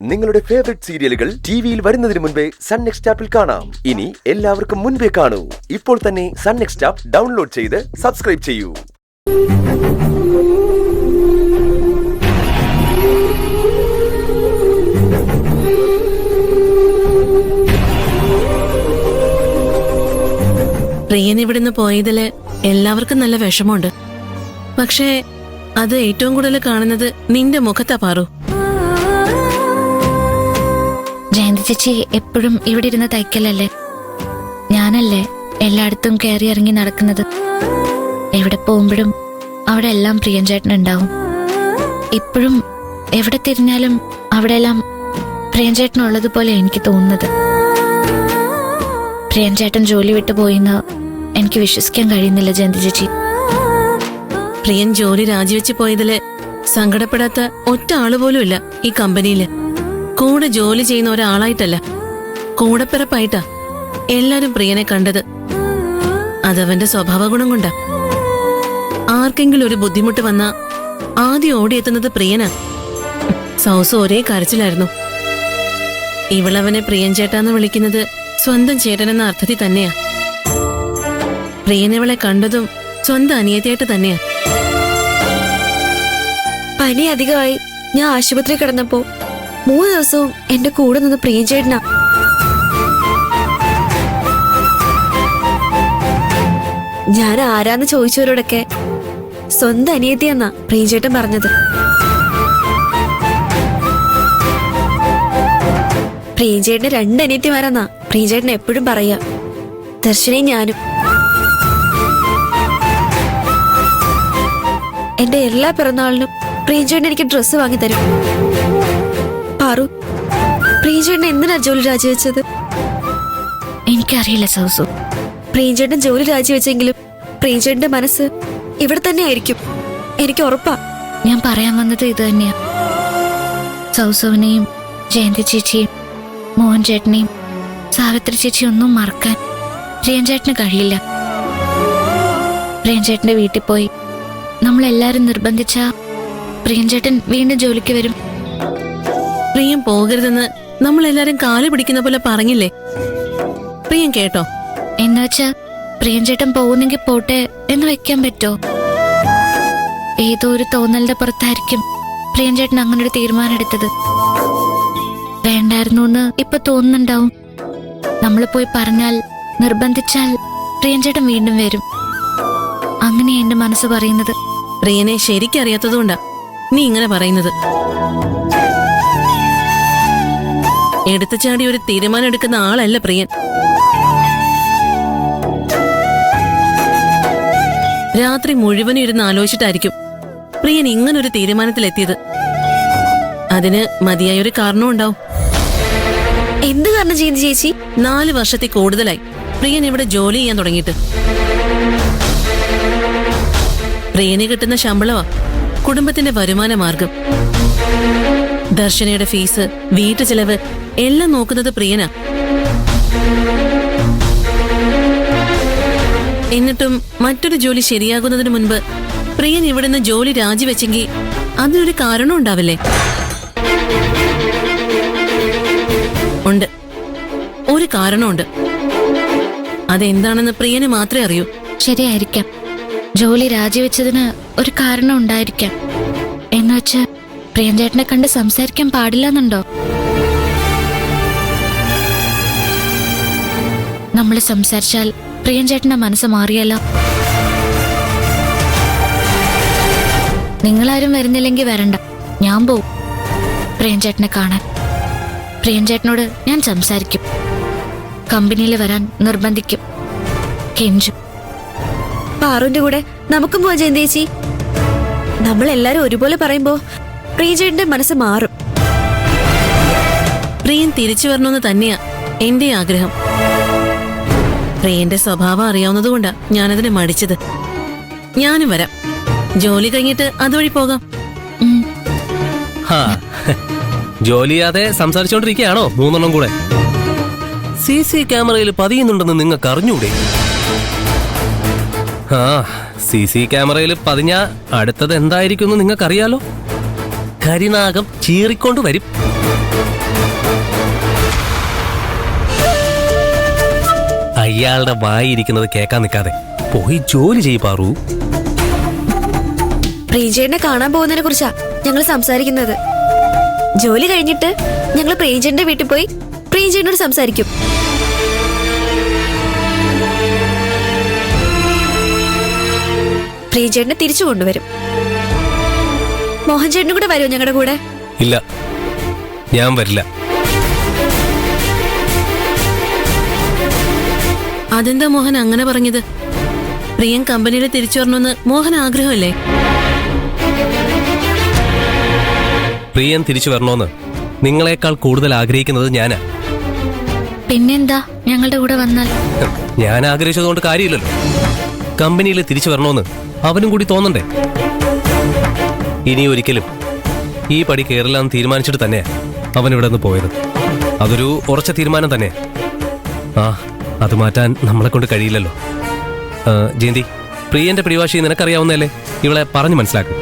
നിങ്ങളുടെ ഫേവറേറ്റ് സീരിയലുകൾ ടിവിയിൽ വരുന്നതിന് മുൻപേ സൺ നെക്സ്റ്റ് ആപ്പിൽ കാണാം. ഇനി എല്ലാവർക്കും മുൻപേ കാണൂ. ഇപ്പോൾ തന്നെ സൺ നെക്സ്റ്റ് ആപ്പ് ഡൗൺലോഡ് ചെയ്ത് സബ്സ്ക്രൈബ് ചെയ്യൂ. പ്രിയൻ ഇവിടുന്ന് പോയതില് എല്ലാവർക്കും നല്ല വിഷമമുണ്ട്. പക്ഷേ അത് ഏറ്റവും കൂടുതൽ കാണുന്നത് നിന്റെ മുഖത്താ പാറു. ജയന്തി ചേച്ചി എപ്പോഴും ഇവിടെ ഇരുന്ന് തയ്ക്കലല്ലേ, ഞാനല്ലേ എല്ലായിടത്തും കയറി ഇറങ്ങി നടക്കുന്നത്. എവിടെ പോകുമ്പോഴും അവിടെ എല്ലാം പ്രിയൻ ചേട്ടൻ ഉണ്ടാവും. ഇപ്പോഴും എവിടെ തിരിഞ്ഞാലും അവിടെ എല്ലാം പ്രിയൻ ചേട്ടനുള്ളതുപോലെ എനിക്ക് തോന്നുന്നത്. പ്രിയൻ ചേട്ടൻ ജോലി വിട്ടു പോയിന്ന് എനിക്ക് വിശ്വസിക്കാൻ കഴിയുന്നില്ല ജയന്തി ചേച്ചി. പ്രിയൻ ജോലി രാജിവെച്ച് പോയതില് സങ്കടപ്പെടാത്ത ഒറ്റ ആള് പോലും ഇല്ല ഈ കമ്പനിയില്. കൂടെ ജോലി ചെയ്യുന്ന ഒരാളായിട്ടല്ല, കൂടെപ്പിറപ്പായിട്ടാ എല്ലാരും പ്രിയനെ കണ്ടത്. അതവന്റെ സ്വഭാവ ഗുണം കൊണ്ടാ. ആർക്കെങ്കിലും ഒരു ബുദ്ധിമുട്ട് വന്നാ ആദ്യം ഓടിയെത്തുന്നത് പ്രിയനാ. സൗസ് ഒരേ കരച്ചിലായിരുന്നു. ഇവളവനെ പ്രിയൻ ചേട്ടാന്ന് വിളിക്കുന്നത് സ്വന്തം ചേട്ടനെന്ന അർത്ഥത്തിൽ തന്നെയാ. പ്രിയനിവളെ കണ്ടതും സ്വന്തം അനിയത്തിയായിട്ട് തന്നെയാ. പനി അധികമായി ഞാൻ ആശുപത്രി കിടന്നപ്പോ 3 ദിവസവും എന്റെ കൂടെ നിന്ന് പ്രിയൻ ചേട്ടനാ. ഞാൻ ആരാന്ന് ചോദിച്ചവരോടൊക്കെ സ്വന്തം അനിയത്തിയെന്നാ പ്രിയൻ ചേട്ടൻ പറഞ്ഞത്. പ്രിയൻ ചേട്ടന് 2 അനിയത്തിമാരെന്നാ പ്രിയൻ ചേട്ടൻ എപ്പോഴും പറയാ. ദർശനയും ഞാനും. എന്റെ എല്ലാ പിറന്നാളിനും പ്രിയൻ ചേട്ടൻ എനിക്ക് ഡ്രസ്സ് വാങ്ങി തരും. പാറു, പ്രിയൻ ചേട്ടൻ എന്തിനാ ജോലി രാജിവെച്ചത്? എനിക്കറിയില്ല സൗസു. പ്രിയൻ ചേട്ടൻ ജോലി രാജിവെച്ചെങ്കിലും പ്രിയൻ ചേട്ടന്റെ മനസ്സ് ഇവിടെ തന്നെ ആയിരിക്കും, എനിക്ക് ഉറപ്പാ. ഞാൻ പറയാൻ വന്നത് ഇത് തന്നെയാ. സൗസവിനെയും ജയന്തി ചേച്ചിയും മോഹൻ ചേട്ടനെയും സാവിത്രി ചേച്ചി ഒന്നും മറക്കാൻ പ്രിയൻ ചേട്ടന് കഴിയില്ല. പ്രിയൻ ചേട്ടന്റെ വീട്ടിൽ പോയി നമ്മളെല്ലാരും നിർബന്ധിച്ച പ്രിയൻ ചേട്ടൻ വീണ്ടും ജോലിക്ക് വരും. പ്രിയൻ പോകരുതെന്ന് നമ്മളെല്ലാരും കാല് പിടിക്കുന്ന പോലെ പറഞ്ഞില്ലേ? പ്രിയൻ കേട്ടോ? എന്നുവെച്ചാ പ്രിയൻ ചേട്ടൻ പോകുന്നെങ്കിൽ പോട്ടെ എന്ന് വെക്കാൻ പറ്റോ? ഏതോ ഒരു തോന്നലിന്റെ പുറത്തായിരിക്കും പ്രിയൻ ചേട്ടൻ അങ്ങനെ ഒരു തീരുമാനം എടുത്തത്. വേണ്ടായിരുന്നു എന്ന് ഇപ്പൊ തോന്നുന്നുണ്ടാവും. നമ്മൾ പോയി പറഞ്ഞാൽ, നിർബന്ധിച്ചാൽ പ്രിയൻ ചേട്ടൻ വീണ്ടും വരും. അങ്ങനെ എന്റെ മനസ്സ് പറയുന്നത്. പ്രിയനെ ശരിക്കറിയാത്തതുകൊണ്ടാ നീ ഇങ്ങനെ പറയുന്നത്. എടുത്തു ചാടി ഒരു തീരുമാനം എടുക്കുന്ന ആളല്ല പ്രിയൻ. രാത്രി മുഴുവനും ഇരുന്ന് ആലോചിച്ചിട്ടായിരിക്കും പ്രിയൻ ഇങ്ങനൊരു തീരുമാനത്തിലെത്തിയത്. അതിന് മതിയായൊരു കാരണവും ഉണ്ടാവും. എന്ത് കാരണം ചെയ്യുന്നു ചേച്ചി? 4 വർഷത്തിൽ കൂടുതലായി പ്രിയൻ ഇവിടെ ജോലി ചെയ്യാൻ തുടങ്ങിയിട്ട്. പ്രിയന് കിട്ടുന്ന ശമ്പളമാ കുടുംബത്തിന്റെ വരുമാന മാർഗം. ദർശനയുടെ ഫീസ്, വീട്ടു ചെലവ് എല്ലാം നോക്കുന്നത് പ്രിയനാ. എന്നിട്ടും മറ്റൊരു ജോലി ശരിയാകുന്നതിന് മുൻപ് പ്രിയൻ ഇവിടുന്ന് ജോലി രാജിവെച്ചെങ്കിൽ അതിനൊരു കാരണം ഉണ്ടാവില്ലേ? ഉണ്ട്, ഒരു കാരണമുണ്ട്. അതെന്താണെന്ന് പ്രിയന് മാത്രമേ അറിയൂ. ശരിയായിരിക്കാം, ജോലി രാജിവെച്ചതിന് ഒരു കാരണം ഉണ്ടായിരിക്കാം. എന്നുവെച്ച് പ്രിയൻ ചേട്ടനെ കണ്ട് സംസാരിക്കാൻ പാടില്ലെന്നുണ്ടോ? നമ്മൾ സംസാരിച്ചാൽ പ്രിയൻ ചേട്ടന്റെ മനസ്സ് മാറിയല്ലോ. നിങ്ങളാരും വരുന്നില്ലെങ്കിൽ വരണ്ട, ഞാൻ പോവും പ്രിയൻ ചേട്ടനെ കാണാൻ. പ്രിയൻ ചേട്ടനോട് ഞാൻ സംസാരിക്കും, കമ്പനിയിൽ വരാൻ നിർബന്ധിക്കും, കെഞ്ചും. പാറുവിന്റെ കൂടെ നമുക്കും പോവാൻ ജയന്തി ചേച്ചി. നമ്മളെല്ലാരും ഒരുപോലെ പറയുമ്പോ പ്രിയൻ ചേട്ടന്റെ മനസ്സ് മാറും. പ്രിയൻ തിരിച്ചു വരണമെന്ന് തന്നെയാ എന്റെ ആഗ്രഹം. പ്രിയന്റെ സ്വഭാവം അറിയാവുന്നതുകൊണ്ടാ ഞാനതിന് മടിച്ചത്. ഞാനും വരാം, ജോലി കഴിഞ്ഞിട്ട് അതുവഴി പോകാം. ജോലി ചെയ്യാതെ സംസാരിച്ചോണ്ടിരിക്കുകയാണോ 3 കൂടെ? CC ക്യാമറയിൽ പതിയുന്നുണ്ടെന്ന് നിങ്ങൾക്ക് അറിഞ്ഞൂടെ? CC ക്യാമറയിൽ പതിഞ്ഞ അടുത്തത് എന്തായിരിക്കും നിങ്ങൾക്കറിയാലോ? കരിനാഗം ചീറിക്കൊണ്ട് വരും. ഇയാളുടെ വായിരിക്കുന്നത് കേൾക്കാൻ നിൽക്കാതെ പോയി ജോലി ചെയ്യ് പാറു. പ്രിയഞ്ചേട്ടനെ കാണാൻ പോകുന്നതിനെ കുറിച്ചാ ഞങ്ങൾ സംസാരിക്കുന്നത്. ജോലി കഴിഞ്ഞിട്ട് ഞങ്ങൾ പ്രിയഞ്ചേട്ടന്റെ വീട്ടിൽ പോയി പ്രിയഞ്ചേട്ടനോട് സംസാരിക്കും. പ്രിയഞ്ചേട്ടനെ തിരിച്ചു കൊണ്ടുവരും. മോഹൻ ചേട്ടനും കൂടെ വരുമോ ഞങ്ങളുടെ കൂടെ? ഇല്ല, ഞാൻ വരില്ല. അതെന്താ മോഹൻ അങ്ങനെ പറഞ്ഞത്? പ്രിയൻ കമ്പനിയിൽ തിരിച്ചു വരണമെന്ന് മോഹൻ ആഗ്രഹമല്ലേ? പ്രിയൻ തിരിച്ചു വരണോന്ന് നിങ്ങളെക്കാൾ കൂടുതൽ ആഗ്രഹിക്കുന്നത് ഞാനാ. പിന്നെന്താ ഞങ്ങളുടെ കൂടെ വന്നാൽ? ഞാൻ ആഗ്രഹിച്ചതുകൊണ്ട് കാര്യമില്ലല്ലോ. കമ്പനിയിൽ തിരിച്ചു വരണോന്ന് അവനും കൂടി തോന്നണ്ടേ? ഇനി ഒരിക്കലും ഈ പടി കയറില്ലാന്ന് തീരുമാനിച്ചിട്ട് തന്നെയാ അവൻ ഇവിടെ നിന്ന് പോയത്. അതൊരു ഉറച്ച തീരുമാനം തന്നെയാ. ആ, അത് മാറ്റാൻ നമ്മളെ കൊണ്ട് കഴിയില്ലല്ലോ. ജയന്തി, പ്രിയന്റെ പിടിവാശി നിനക്കറിയാവുന്നതല്ലേ? ഇവളെ പറഞ്ഞു മനസ്സിലാക്കും.